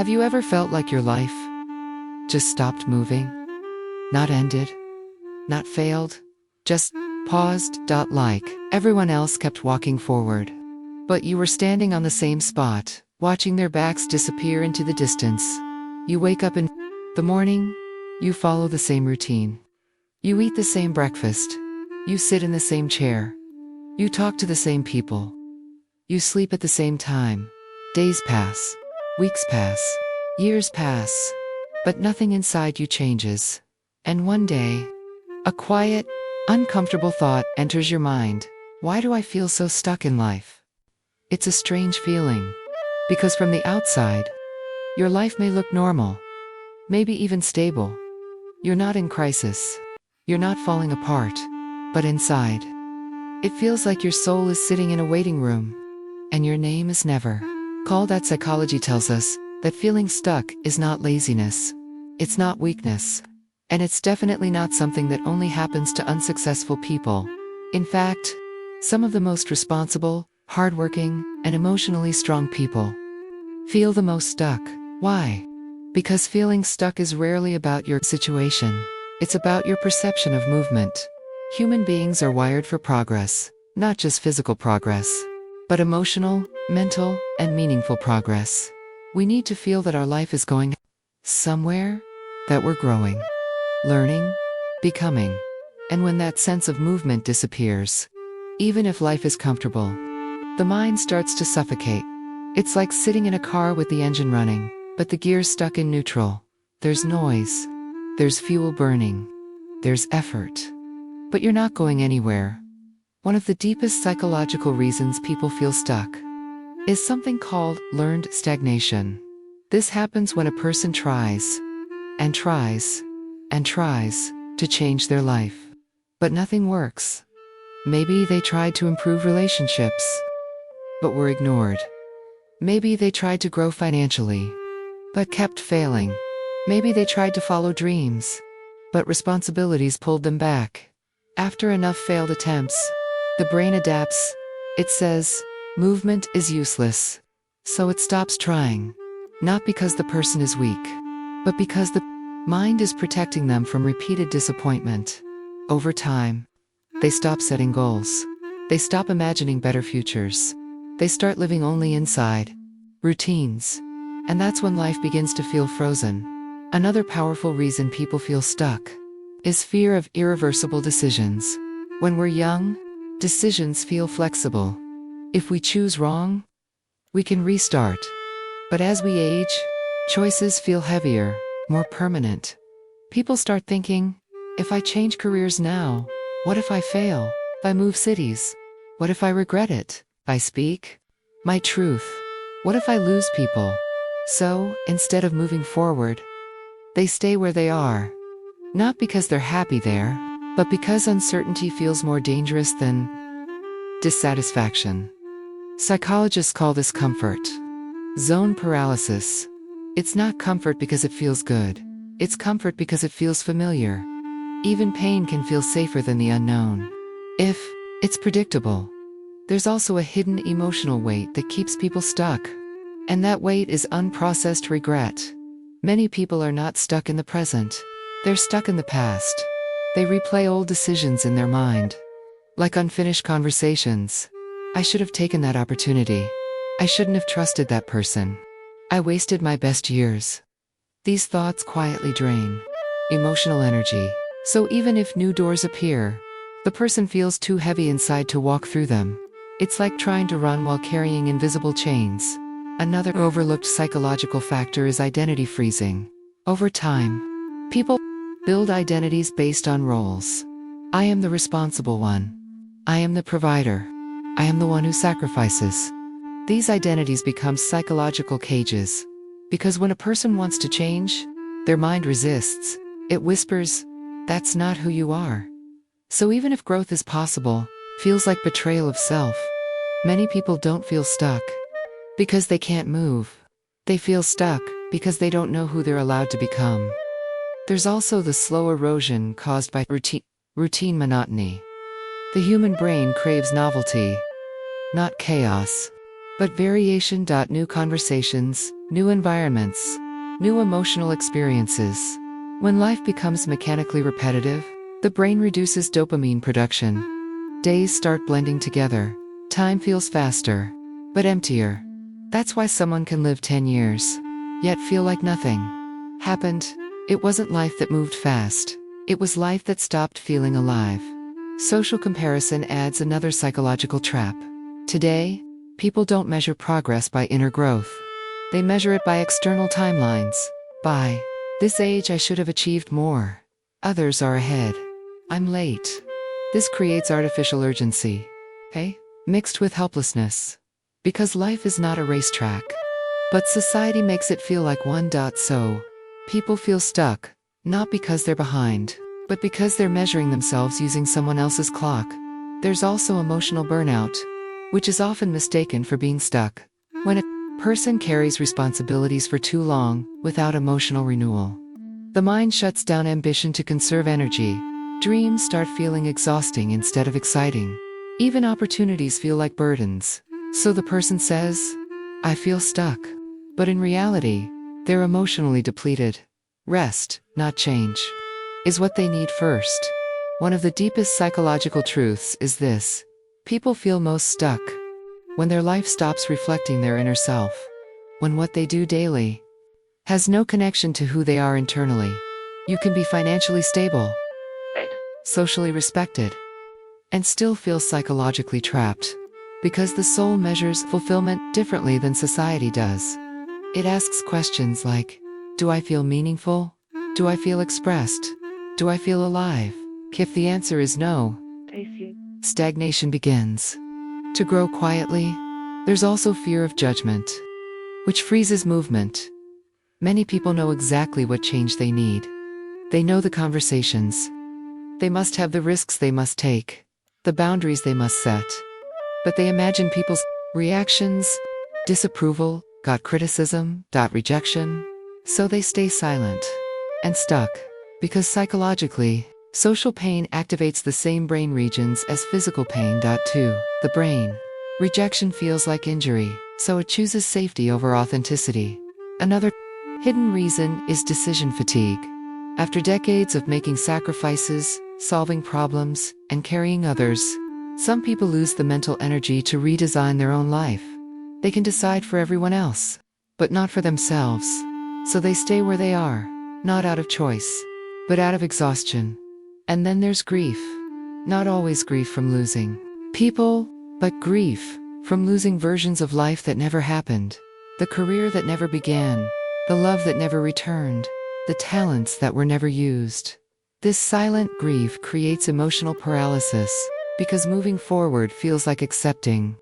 Have you ever felt like your life just stopped moving? Not ended, not failed, just paused. Like everyone else kept walking forward. But you were standing on the same spot, watching their backs disappear into the distance. You wake up in the morning, you follow the same routine. You eat the same breakfast. You sit in the same chair. You talk to the same people. You sleep at the same time. Days pass. Weeks pass. Years pass. But nothing inside you changes. And one day, a quiet, uncomfortable thought enters your mind. Why do I feel so stuck in life? It's a strange feeling. Because from the outside, your life may look normal. Maybe even stable. You're not in crisis. You're not falling apart. But inside, it feels like your soul is sitting in a waiting room. And your name is never called. That psychology tells us that feeling stuck is not laziness. It's not weakness. And it's definitely not something that only happens to unsuccessful people. In fact, some of the most responsible, hardworking, and emotionally strong people feel the most stuck. Why? Because feeling stuck is rarely about your situation. It's about your perception of movement. Human beings are wired for progress, not just physical progress, but emotional, mental, and meaningful progress. We need to feel that our life is going somewhere, that we're growing, learning, becoming. And when that sense of movement disappears, even if life is comfortable, the mind starts to suffocate. It's like sitting in a car with the engine running, but the gears stuck in neutral. There's noise, there's fuel burning, there's effort, but you're not going anywhere. One of the deepest psychological reasons people feel stuck is something called learned stagnation. This happens when a person tries and tries and tries to change their life, but nothing works. Maybe they tried to improve relationships, but were ignored. Maybe they tried to grow financially, but kept failing. Maybe they tried to follow dreams, but responsibilities pulled them back. After enough failed attempts, the brain adapts. It says, movement is useless. So it stops trying. Not because the person is weak, but because the mind is protecting them from repeated disappointment. Over time, they stop setting goals. They stop imagining better futures. They start living only inside routines. And that's when life begins to feel frozen. Another powerful reason people feel stuck is fear of irreversible decisions. When we're young, decisions feel flexible. If we choose wrong, we can restart. But as we age, choices feel heavier, more permanent. People start thinking, if I change careers now, what if I fail? If I move cities? What if I regret it? If I speak my truth? What if I lose people? So, instead of moving forward, they stay where they are. Not because they're happy there, but because uncertainty feels more dangerous than dissatisfaction. Psychologists call this comfort zone paralysis. It's not comfort because it feels good. It's comfort because it feels familiar. Even pain can feel safer than the unknown if it's predictable. There's also a hidden emotional weight that keeps people stuck. And that weight is unprocessed regret. Many people are not stuck in the present. They're stuck in the past. They replay old decisions in their mind, like unfinished conversations. I should have taken that opportunity. I shouldn't have trusted that person. I wasted my best years. These thoughts quietly drain emotional energy. So even if new doors appear, the person feels too heavy inside to walk through them. It's like trying to run while carrying invisible chains. Another overlooked psychological factor is identity freezing. Over time, people build identities based on roles. I am the responsible one. I am the provider. I am the one who sacrifices. These identities become psychological cages. Because when a person wants to change, their mind resists. It whispers, that's not who you are. So even if growth is possible, feels like betrayal of self. Many people don't feel stuck because they can't move. They feel stuck because they don't know who they're allowed to become. There's also the slow erosion caused by routine monotony. The human brain craves novelty, not chaos. but variation. New conversations, new environments, new emotional experiences. When life becomes mechanically repetitive, the brain reduces dopamine production. Days start blending together. Time feels faster, but emptier. That's why someone can live 10 years, yet feel like nothing happened. It wasn't life that moved fast. It was life that stopped feeling alive. Social comparison adds another psychological trap. Today, people don't measure progress by inner growth. They measure it by external timelines. By this age I should have achieved more. Others are ahead. I'm late. This creates artificial urgency, mixed with helplessness. Because life is not a racetrack. But society makes it feel like one. So, people feel stuck, not because they're behind, but because they're measuring themselves using someone else's clock. There's also emotional burnout, which is often mistaken for being stuck. When a person carries responsibilities for too long, without emotional renewal, the mind shuts down ambition to conserve energy. Dreams start feeling exhausting instead of exciting. Even opportunities feel like burdens. So the person says, I feel stuck. But in reality, they're emotionally depleted. Rest, not change, is what they need first. One of the deepest psychological truths is this: people feel most stuck when their life stops reflecting their inner self. When what they do daily has no connection to who they are internally. You can be financially stable, socially respected, and still feel psychologically trapped. Because the soul measures fulfillment differently than society does. It asks questions like, do I feel meaningful? Do I feel expressed? Do I feel alive? If the answer is no, stagnation begins. To grow quietly, there's also fear of judgment, which freezes movement. Many people know exactly what change they need. They know the conversations they must have, the risks they must take, the boundaries they must set. But they imagine people's reactions, disapproval, criticism, rejection. So they stay silent and stuck. Because psychologically, social pain activates the same brain regions as physical pain. The brain. Rejection feels like injury, so it chooses safety over authenticity. Another hidden reason is decision fatigue. After decades of making sacrifices, solving problems, and carrying others, some people lose the mental energy to redesign their own life. They can decide for everyone else, but not for themselves. So they stay where they are, not out of choice, but out of exhaustion. And then there's grief. Not always grief from losing people, but grief from losing versions of life that never happened, the career that never began, the love that never returned, the talents that were never used. This silent grief creates emotional paralysis, because moving forward feels like accepting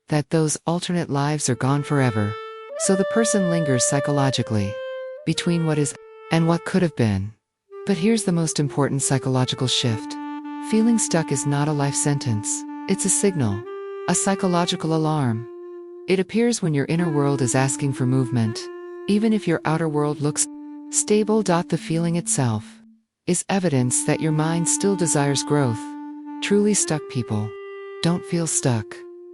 that those alternate lives are gone forever. So the person lingers psychologically between what is and what could have been. But here's the most important psychological shift. Feeling stuck is not a life sentence. It's a signal, a psychological alarm. It appears when your inner world is asking for movement, even if your outer world looks stable. The feeling itself is evidence that your mind still desires growth. Truly stuck people don't feel stuck.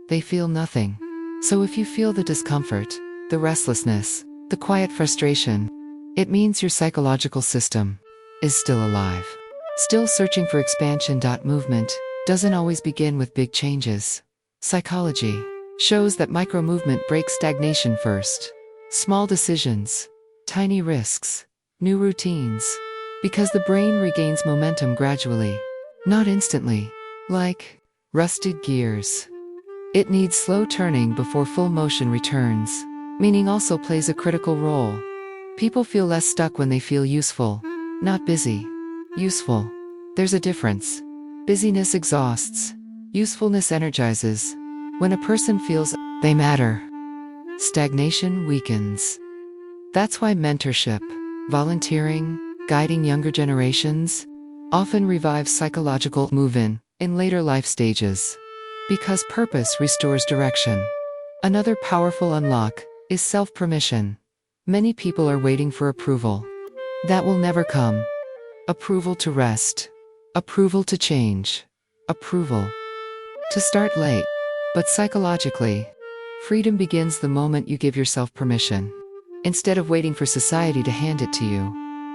They feel nothing. So if you feel the discomfort, the restlessness, the quiet frustration, it means your psychological system is still alive, still searching for expansion. Movement doesn't always begin with big changes. Psychology shows that micro-movement breaks stagnation first. Small decisions, tiny risks, new routines. Because the brain regains momentum gradually, not instantly, like rusted gears. It needs slow turning before full motion returns. Meaning also plays a critical role. People feel less stuck when they feel useful, not busy. Useful. There's a difference. Busyness exhausts. Usefulness energizes. When a person feels they matter, stagnation weakens. That's why mentorship, volunteering, guiding younger generations often revives psychological move-in later life stages. Because purpose restores direction. Another powerful unlock is self-permission. Many people are waiting for approval. That will never come. Approval to rest. Approval to change. Approval to start late. But psychologically, Freedom begins the moment you give yourself permission, instead of waiting for society to hand it to you.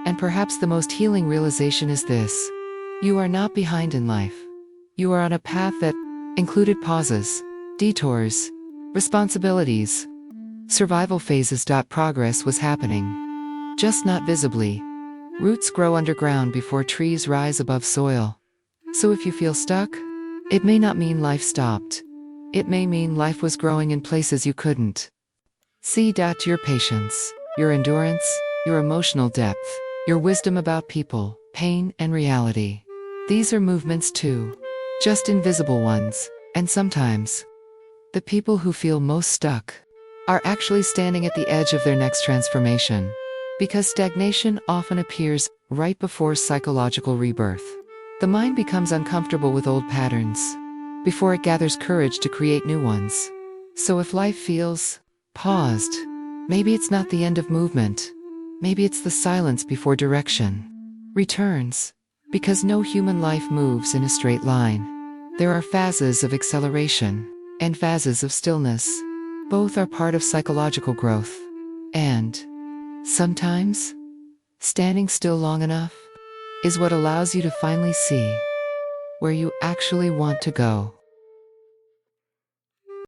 And perhaps the most healing realization is this: you are not behind in life. You are on a path that included pauses, detours, responsibilities, survival phases. Progress was happening, just not visibly. Roots grow underground before trees rise above soil. So if you feel stuck, it may not mean life stopped. It may mean life was growing in places you couldn't see. Your patience, your endurance, your emotional depth, your wisdom about people, pain, and reality. These are movements too, just invisible ones. And sometimes, the people who feel most stuck are actually standing at the edge of their next transformation. Because stagnation often appears right before psychological rebirth. The mind becomes uncomfortable with old patterns before it gathers courage to create new ones. So if life feels paused, maybe it's not the end of movement. Maybe it's the silence before direction returns. Because no human life moves in a straight line. There are phases of acceleration and phases of stillness. Both are part of psychological growth. And sometimes, standing still long enough is what allows you to finally see where you actually want to go.